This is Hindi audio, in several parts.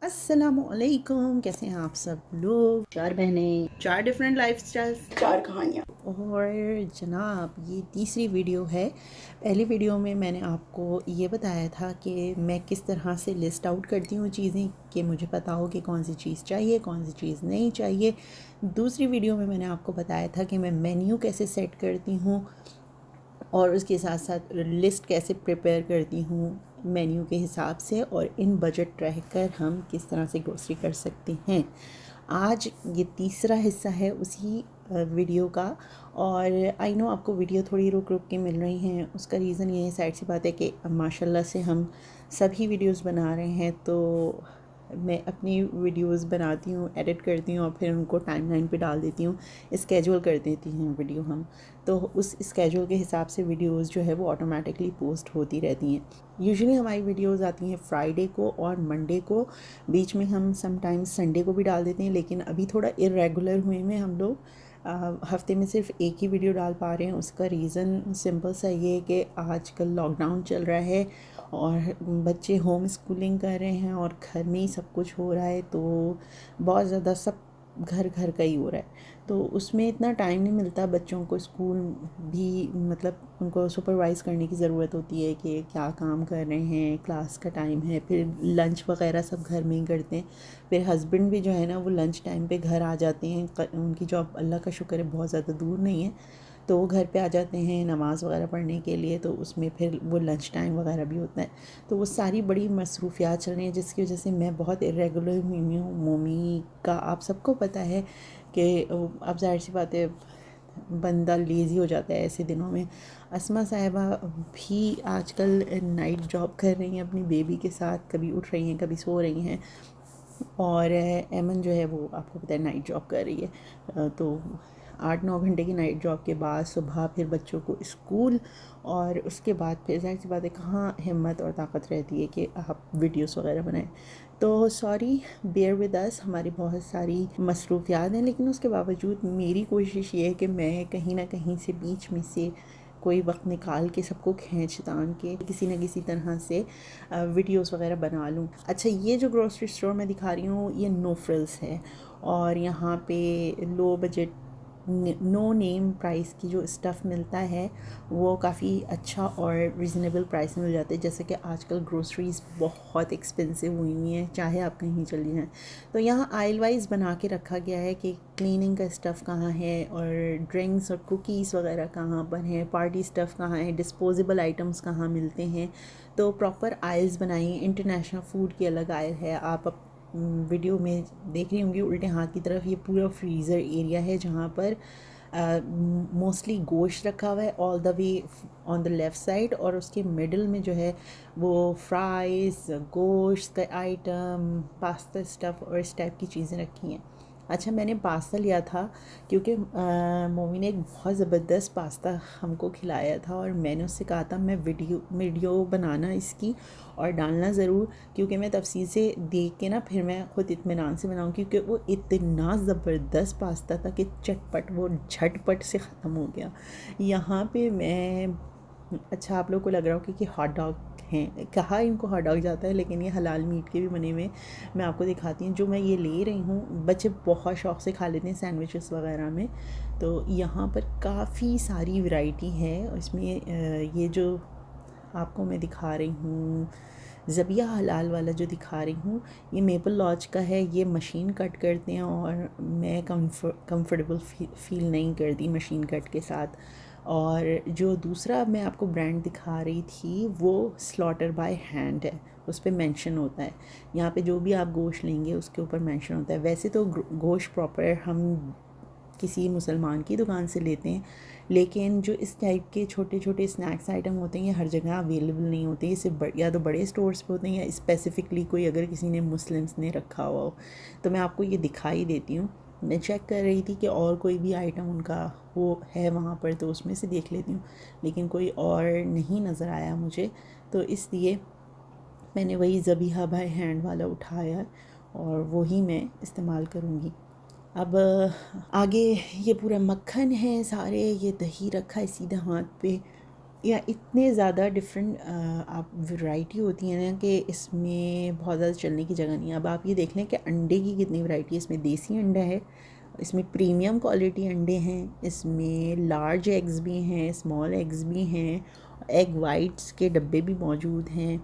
अस्सलामुअलैकुम, कैसे हैं आप सब लोग। 4 बहनें, 4 डिफरेंट लाइफस्टाइल्स, 4 कहानियाँ। और जनाब ये तीसरी वीडियो है। पहली वीडियो में मैंने आपको ये बताया था कि मैं किस तरह से लिस्ट आउट करती हूँ चीज़ें, कि मुझे पता हो कि कौन सी चीज़ चाहिए, कौन सी चीज़ नहीं चाहिए। दूसरी वीडियो में मैंने आपको बताया था कि मैं मेन्यू कैसे सेट करती हूँ और उसके साथ साथ लिस्ट कैसे प्रिपेयर करती हूँ मेन्यू के हिसाब से, और इन बजट रहकर हम किस तरह से ग्रोसरी कर सकते हैं। आज ये तीसरा हिस्सा है उसी वीडियो का। और आई नो आपको वीडियो थोड़ी रुक रुक के मिल रही हैं, उसका रीज़न ये है, साइड सी बात है कि माशाल्लाह से हम सभी वीडियोस बना रहे हैं, तो मैं अपनी वीडियोस बनाती हूँ, एडिट करती हूँ और फिर उनको टाइमलाइन पे डाल देती हूँ, स्केड्यूल कर देती हैं वीडियो हम। तो उस स्केड्यूल के हिसाब से वीडियोस जो है वो ऑटोमेटिकली पोस्ट होती रहती हैं। यूजुअली हमारी वीडियोस आती हैं फ्राइडे को और मंडे को, बीच में हम समटाइम्स संडे को भी डाल देते हैं, लेकिन अभी थोड़ा इरेगुलर हुए में हम लोग हफ्ते में सिर्फ एक ही वीडियो डाल पा रहे हैं। उसका रीज़न सिंपल सा ये है कि आजकल लॉकडाउन चल रहा है और बच्चे होम स्कूलिंग कर रहे हैं और घर में ही सब कुछ हो रहा है, तो बहुत ज़्यादा सब घर घर का ही हो रहा है, तो उसमें इतना टाइम नहीं मिलता। बच्चों को स्कूल भी मतलब उनको सुपरवाइज़ करने की ज़रूरत होती है कि क्या काम कर रहे हैं, क्लास का टाइम है, फिर लंच वगैरह सब घर में ही करते हैं। फिर हस्बैंड भी जो है ना वो लंच टाइम पे घर आ जाते हैं, उनकी जॉब अल्लाह का शुक्र है बहुत ज़्यादा दूर नहीं है, तो वो घर पे आ जाते हैं नमाज़ वगैरह पढ़ने के लिए, तो उसमें फिर वो लंच टाइम वगैरह भी होता है। तो वो सारी बड़ी मसरूफियात चल रही हैं, जिसकी वजह से मैं बहुत इरेगुलर हुई हूँ। मम्मी का आप सबको पता है कि अब ज़ाहिर सी बात है बंदा लेज़ी हो जाता है ऐसे दिनों में। अस्मा साहिबा भी आजकल नाइट जॉब कर रही हैं अपनी बेबी के साथ, कभी उठ रही हैं कभी सो रही हैं, और एमन जो है वो आपको पता है नाइट जॉब कर रही है। तो 8-9 घंटे की नाइट जॉब के बाद सुबह फिर बच्चों को स्कूल, और उसके बाद फिर ज़ाहिर सी बात है कहाँ हिम्मत और ताकत रहती है कि आप वीडियोस वगैरह बनाएं। तो सॉरी, बेयर विद अस, हमारी बहुत सारी मसरूफियात हैं, लेकिन उसके बावजूद मेरी कोशिश ये है कि मैं कहीं ना कहीं से बीच में से कोई वक्त निकाल के सबको खींच तान के किसी न किसी तरह से वीडियोस वगैरह बना लूँ। अच्छा, ये जो ग्रोसरी स्टोर मैं दिखा रही हूँ ये नो फ्रिल्स है, और यहाँ पे low budget no name price की जो स्टफ़ मिलता है वो काफ़ी अच्छा और रिजनेबल प्राइस में मिल जाते हैं। जैसे कि आजकल ग्रोसरीज़ बहुत एक्सपेंसिव हुई हुई हैं, चाहे आप कहीं चली जाएँ। तो यहाँ आइल वाइज बना के रखा गया है कि क्लीनिंग का स्टफ़ कहाँ है, और ड्रिंक्स और कुकीज़ वगैरह कहाँ पर हैं, पार्टी स्टफ़ कहाँ है, डिस्पोजेबल आइटम्स कहाँ मिलते हैं। तो प्रॉपर आइल्स बनाई। इंटरनेशनल फूड की अलग आयल है, आप वीडियो में देख रही होंगी उल्टे हाथ की तरफ, ये पूरा फ्रीज़र एरिया है जहाँ पर मोस्टली गोश्त रखा हुआ है all the way on the left side, और उसके मिडल में जो है वो फ्राइज़, गोश्त का आइटम, पास्ता स्टफ़ और इस टाइप की चीज़ें रखी हैं। अच्छा, मैंने पास्ता लिया था क्योंकि मोमी ने एक बहुत ज़बरदस्त पास्ता हमको खिलाया था, और मैंने उससे कहा था मैं वीडियो बनाना इसकी और डालना ज़रूर, क्योंकि मैं तफसील से देख के ना फिर मैं ख़ुद इत्मीनान से बनाऊँ, क्योंकि वो इतना ज़बरदस्त पास्ता था कि चटपट वो झटपट से ख़त्म हो गया। यहाँ पे मैं, अच्छा आप लोग को लग रहा हो कि हॉट डॉग हैं, कहाँ इनको हॉट डॉग जाता है, लेकिन ये हलाल मीट के भी बने हुए। मैं आपको दिखाती हूँ जो मैं ये ले रही हूँ, बच्चे बहुत शौक़ से खा लेते हैं सैंडविचेस वगैरह में। तो यहाँ पर काफ़ी सारी वैरायटी है इसमें। ये जो आपको मैं दिखा रही हूँ ज़बिया हलाल वाला जो दिखा रही हूँ, ये मेपल लॉज का है। ये मशीन कट करते हैं और मैं कंफर्टेबल फील नहीं करती मशीन कट के साथ। और जो दूसरा मैं आपको ब्रांड दिखा रही थी वो स्लॉटर बाय हैंड है, उस पर मेंशन होता है। यहाँ पे जो भी आप गोश्त लेंगे उसके ऊपर मेंशन होता है। वैसे तो गोश्त प्रॉपर हम किसी मुसलमान की दुकान से लेते हैं, लेकिन जो इस टाइप के छोटे छोटे स्नैक्स आइटम होते हैं ये हर जगह अवेलेबल नहीं होते। ये सिर्फ या तो बड़े स्टोर्स पे होते हैं या स्पेसिफ़िकली कोई अगर किसी ने मुस्लिम्स ने रखा हुआ हो। तो मैं आपको ये दिखाई देती हूँ। मैं चेक कर रही थी कि और कोई भी आइटम उनका वो है वहाँ पर, तो उसमें से देख लेती हूँ, लेकिन कोई और नहीं नज़र आया मुझे, तो इसलिए मैंने वही ज़बीहा बाय हैंड वाला उठाया और वही मैं इस्तेमाल करूँगी। अब आगे ये पूरा मक्खन है सारे, ये दही रखा है सीधा हाथ पे, या इतने ज़्यादा डिफरेंट आप वैरायटी होती है ना कि इसमें बहुत ज़्यादा चलने की जगह नहीं है। अब आप ये देख लें कि अंडे की कितनी वैरायटी है। इसमें देसी अंडा है, इसमें प्रीमियम क्वालिटी अंडे हैं, इसमें लार्ज एग्स भी हैं, स्मॉल एग्स भी हैं, एग वाइट्स के डब्बे भी मौजूद हैं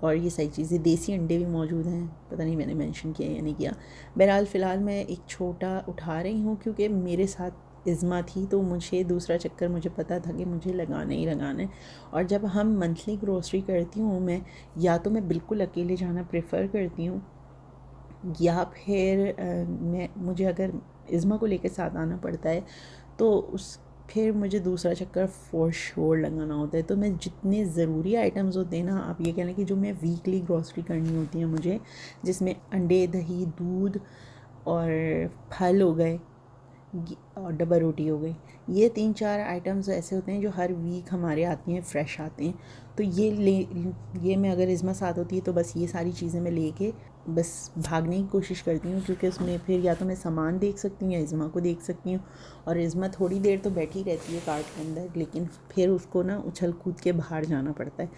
और ये सारी चीज़ें, देसी अंडे भी मौजूद हैं। पता नहीं मैंने मेंशन किया या नहीं किया। बहरहाल फ़िलहाल मैं एक छोटा उठा रही हूँ क्योंकि मेरे साथ इज़्मा थी, तो मुझे दूसरा चक्कर मुझे पता था कि मुझे लगाना ही लगाना है। और जब हम मंथली ग्रोसरी करती हूँ मैं, या तो मैं बिल्कुल अकेले जाना प्रेफर करती हूँ या फिर मुझे अगर इज़्मा को लेकर साथ आना पड़ता है तो उस फिर मुझे दूसरा चक्कर फॉर श्योर लगाना होता है। तो मैं जितने ज़रूरी आइटम्स होते हैं ना, आप ये कह लें कि जो मैं वीकली ग्रॉसरी करनी होती है मुझे, जिसमें अंडे, दही, दूध और फल हो गए और डब्बा रोटी हो गई, ये 3-4 आइटम्स ऐसे होते हैं जो हर वीक हमारे आती हैं, फ्रेश आते हैं। तो ये मैं अगर इज़्मा साथ होती है तो बस ये सारी चीज़ें मैं लेके बस भागने की कोशिश करती हूँ, क्योंकि उसमें फिर या तो मैं सामान देख सकती हूँ या इज़्मा को देख सकती हूँ। और इज़्मा थोड़ी देर तो बैठी रहती है कार्ट के अंदर, लेकिन फिर उसको ना उछल कूद के बाहर जाना पड़ता है।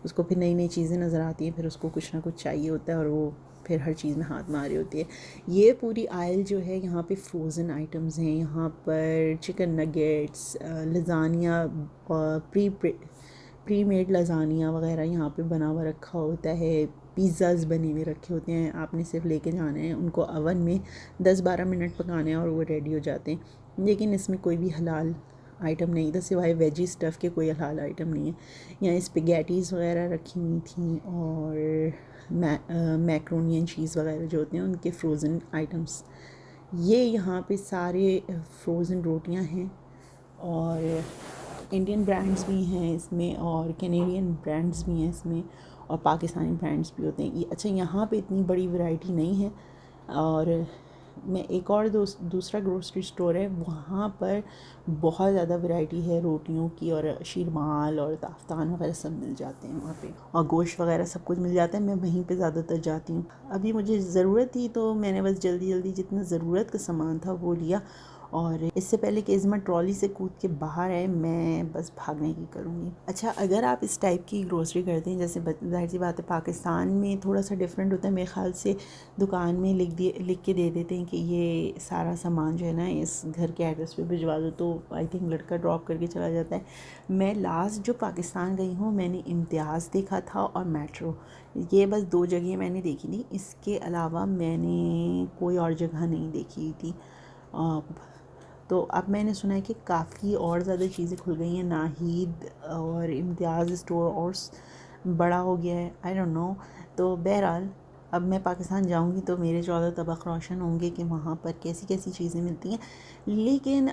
उसको फिर नई नई चीज़ें नज़र आती हैं, फिर उसको कुछ ना कुछ चाहिए होता है और वो फिर हर चीज़ में हाथ मारी होती है। ये पूरी आयल जो है, यहाँ पे फ्रोज़न आइटम्स हैं। यहाँ पर chicken nuggets, lasagna, pre made lasagna वगैरह यहाँ पे बना हुआ रखा होता है। पिज़्ज़ाज़ बने हुए रखे होते हैं, आपने सिर्फ लेके जाने हैं, उनको ओवन में 10-12 मिनट पकाने हैं और वो रेडी हो जाते हैं। लेकिन इसमें कोई भी हलाल आइटम नहीं था, सिवाय वेजी स्टफ़ के कोई हलाल आइटम नहीं है। यहाँ स्पेगेटीज़ वगैरह रखी हुई थी और मैक्रोनी एंड चीज़ वगैरह जो होते हैं उनके फ्रोज़न आइटम्स। ये यहाँ पे सारे फ्रोज़न रोटियाँ हैं और इंडियन ब्रांड्स भी हैं इसमें और कैनेडियन ब्रांड्स भी हैं इसमें और पाकिस्तानी ब्रांड्स भी होते हैं। ये अच्छा, यहाँ पे इतनी बड़ी वैरायटी नहीं है। और मैं एक और दूसरा ग्रोसरी स्टोर है, वहाँ पर बहुत ज़्यादा वैरायटी है रोटियों की, और शीरमाल और ताफ्तान वगैरह सब मिल जाते हैं वहाँ पे, और गोश्त वगैरह सब कुछ मिल जाता है। मैं वहीं पे ज़्यादातर जाती हूँ। अभी मुझे ज़रूरत थी तो मैंने बस जल्दी जल्दी जितना ज़रूरत का सामान था वो लिया, और इससे पहले कि इज़्मा ट्रॉली से कूद के बाहर आए, मैं बस भागने की करूँगी। अच्छा, अगर आप इस टाइप की ग्रोसरी करते हैं, जैसे ज़ाहिर सी बात है पाकिस्तान में थोड़ा सा डिफरेंट होता है, मेरे ख़्याल से दुकान में लिख के दे देते हैं कि ये सारा सामान जो है ना इस घर के एड्रेस पे भिजवा दो, तो आई थिंक लड़का ड्रॉप करके चला जाता है। मैं लास्ट जो पाकिस्तान गई हूँ, मैंने इम्तियाज़ देखा था और मेट्रो, ये बस 2 जगह मैंने देखी थी। इसके अलावा मैंने कोई और जगह नहीं देखी थी। तो अब मैंने सुना है कि काफ़ी और ज़्यादा चीज़ें खुल गई हैं, नाहिद और इम्तियाज़ स्टोर और बड़ा हो गया है, आई डोंट नो। तो बहरहाल अब मैं पाकिस्तान जाऊंगी तो मेरे 14 तबक रोशन होंगे कि वहाँ पर कैसी कैसी चीज़ें मिलती हैं। लेकिन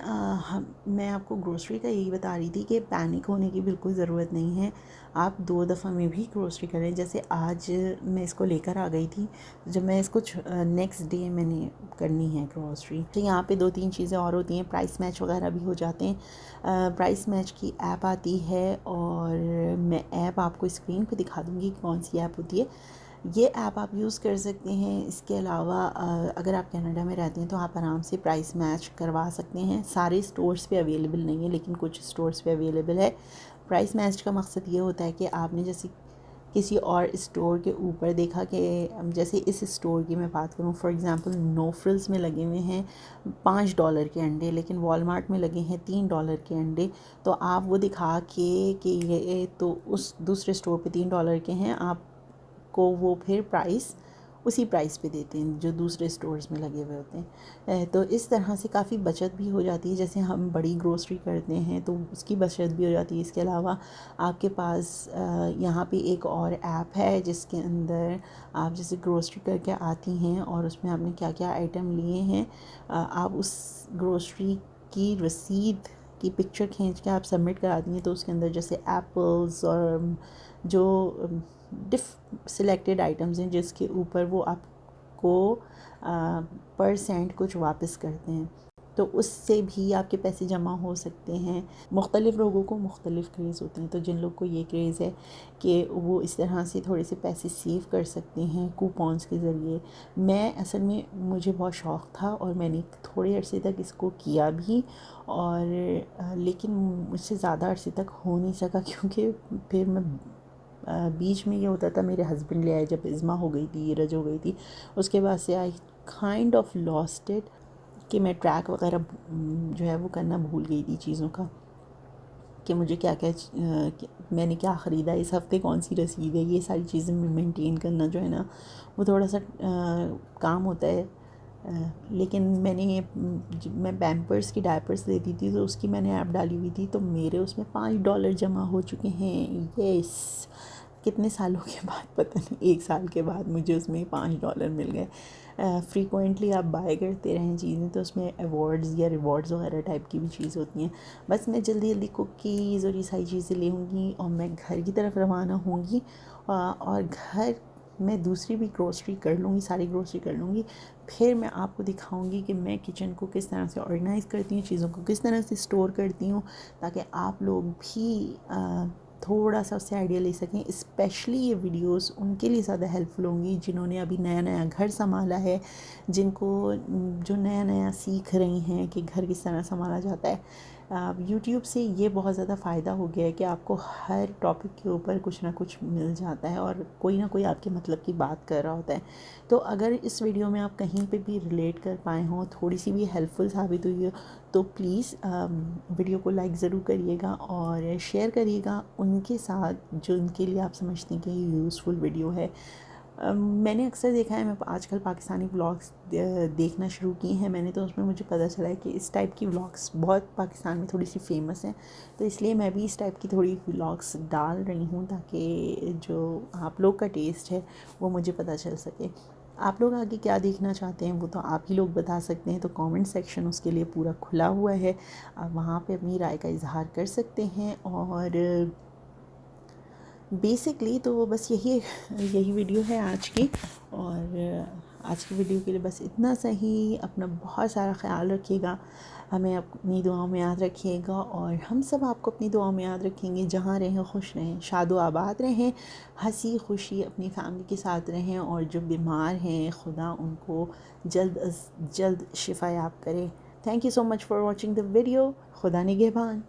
मैं आपको ग्रोसरी का यही बता रही थी कि पैनिक होने की बिल्कुल ज़रूरत नहीं है। आप 2 दफ़ा में भी ग्रोसरी करें। जैसे आज मैं इसको लेकर आ गई थी, जब मैं इसको नेक्स्ट डे मैंने करनी है ग्रोसरी, तो यहाँ पे 2-3 चीज़ें और होती हैं, प्राइस मैच वगैरह भी हो जाते हैं। प्राइस मैच की ऐप आती है और मैं ऐप आपको स्क्रीन पे दिखा दूँगी कौन सी ऐप होती है। ये ऐप आप यूज़ कर सकते हैं। इसके अलावा अगर आप कनाडा में रहते हैं तो आप आराम से प्राइस मैच करवा सकते हैं। सारे स्टोर्स पे अवेलेबल नहीं है, लेकिन कुछ स्टोर्स पे अवेलेबल है। प्राइस मैच का मकसद ये होता है कि आपने जैसे किसी और स्टोर के ऊपर देखा कि जैसे इस स्टोर की मैं बात करूं, फॉर एग्ज़ाम्पल नो फ्रिल्स में लगे हुए हैं $5 के अंडे, लेकिन वॉलमार्ट में लगे हैं $3 के अंडे, तो आप वो दिखा के कि ये तो उस दूसरे स्टोर पे $3 के हैं, आपको वो फिर प्राइस उसी प्राइस पे देते हैं जो दूसरे स्टोर्स में लगे हुए होते हैं। तो इस तरह से काफ़ी बचत भी हो जाती है। जैसे हम बड़ी ग्रोसरी करते हैं तो उसकी बचत भी हो जाती है। इसके अलावा आपके पास यहाँ पे एक और ऐप है जिसके अंदर आप जैसे ग्रोसरी करके आती हैं और उसमें आपने क्या क्या आइटम लिए हैं, आप उस ग्रोसरी की रसीद की पिक्चर खींच के आप सबमिट कराती हैं, तो उसके अंदर जैसे एप्पल्स और जो सिलेक्टेड आइटम्स हैं जिसके ऊपर वो आपको % कुछ वापस करते हैं। तो उससे भी आपके पैसे जमा हो सकते हैं। मुख्तलिफ़ लोगों को मुख्तलिफ़ क्रेज़ होते हैं, तो जिन लोग को ये क्रेज़ है कि वो इस तरह से थोड़े से पैसे सेव कर सकते हैं कूपन्स के ज़रिए, मैं असल में मुझे बहुत शौक़ था और मैंने थोड़े अरसे तक इसको किया भी, और लेकिन मुझसे ज़्यादा अरसे तक हो नहीं सका, क्योंकि फिर मैं बीच में ये होता था, मेरे हस्बैंड ले आए जब इज़्मा हो गई थी, रज हो गई थी, उसके बाद से I kind of lost it, कि मैं ट्रैक वगैरह जो है वो करना भूल गई थी चीज़ों का, कि मुझे क्या क्या मैंने क्या ख़रीदा, इस हफ़्ते कौन सी रसीद है, ये सारी चीज़ें मेंटेन करना जो है ना वो थोड़ा सा काम होता है। लेकिन मैं पैम्पर्स की डायपर्स लेती थी, तो उसकी मैंने ऐप डाली हुई थी, तो मेरे उसमें $5 जमा हो चुके हैं। येस, कितने सालों के बाद, पता नहीं 1 साल के बाद मुझे उसमें $5 मिल गए। फ्रीक्वेंटली आप बाय करते रहें चीज़ें, तो उसमें अवार्ड्स या रिवॉर्ड्स वगैरह टाइप की भी चीज़ होती हैं। बस मैं जल्दी जल्दी कुकीज़ और ये सारी चीज़ें ले आऊँगी और मैं घर की तरफ रवाना होंगी, और घर मैं दूसरी भी ग्रोसरी कर लूँगी, सारी ग्रोसरी कर लूँगी। फिर मैं आपको दिखाऊंगी कि मैं किचन को किस तरह से ऑर्गेनाइज़ करती हूँ, चीज़ों को किस तरह से स्टोर करती हूँ, ताकि आप लोग भी थोड़ा सा उससे आइडिया ले सकें। स्पेशली ये वीडियोस उनके लिए ज़्यादा हेल्पफुल होंगी जिन्होंने अभी नया नया घर संभाला है, जो नया नया सीख रही हैं कि घर किस तरह संभाला जाता है। यूट्यूब से ये बहुत ज़्यादा फ़ायदा हो गया है कि आपको हर टॉपिक के ऊपर कुछ ना कुछ मिल जाता है, और कोई ना कोई आपके मतलब की बात कर रहा होता है। तो अगर इस वीडियो में आप कहीं पे भी रिलेट कर पाए हों, थोड़ी सी भी हेल्पफुल साबित हुई हो, तो प्लीज़ वीडियो को लाइक ज़रूर करिएगा और शेयर करिएगा उनके साथ जो उनके लिए आप समझते हैं कि ये यूज़फुल वीडियो है। मैंने अक्सर देखा है, मैं आजकल पाकिस्तानी व्लॉग्स देखना शुरू किए हैं मैंने, तो उसमें मुझे पता चला है कि इस टाइप की व्लॉग्स बहुत पाकिस्तान में थोड़ी सी फेमस हैं, तो इसलिए मैं भी इस टाइप की थोड़ी व्लॉग्स डाल रही हूँ, ताकि जो आप लोग का टेस्ट है वो मुझे पता चल सके। आप लोग आगे क्या देखना चाहते हैं वो तो आप ही लोग बता सकते हैं, तो कमेंट सेक्शन उसके लिए पूरा खुला हुआ है, आप वहाँ पे अपनी राय का इजहार कर सकते हैं। और बेसिकली तो बस यही वीडियो है आज की, और आज की वीडियो के लिए बस इतना सही। अपना बहुत सारा ख्याल रखिएगा, हमें अपनी दुआओं में याद रखिएगा, और हम सब आपको अपनी दुआओं में याद रखेंगे। जहाँ रहें खुश रहें, शादो आबाद रहें, हंसी खुशी अपनी फैमिली के साथ रहें, और जो बीमार हैं खुदा उनको जल्द अज जल्द शिफा याब करे। Thank you so much for watching the video. खुदा निगहबान।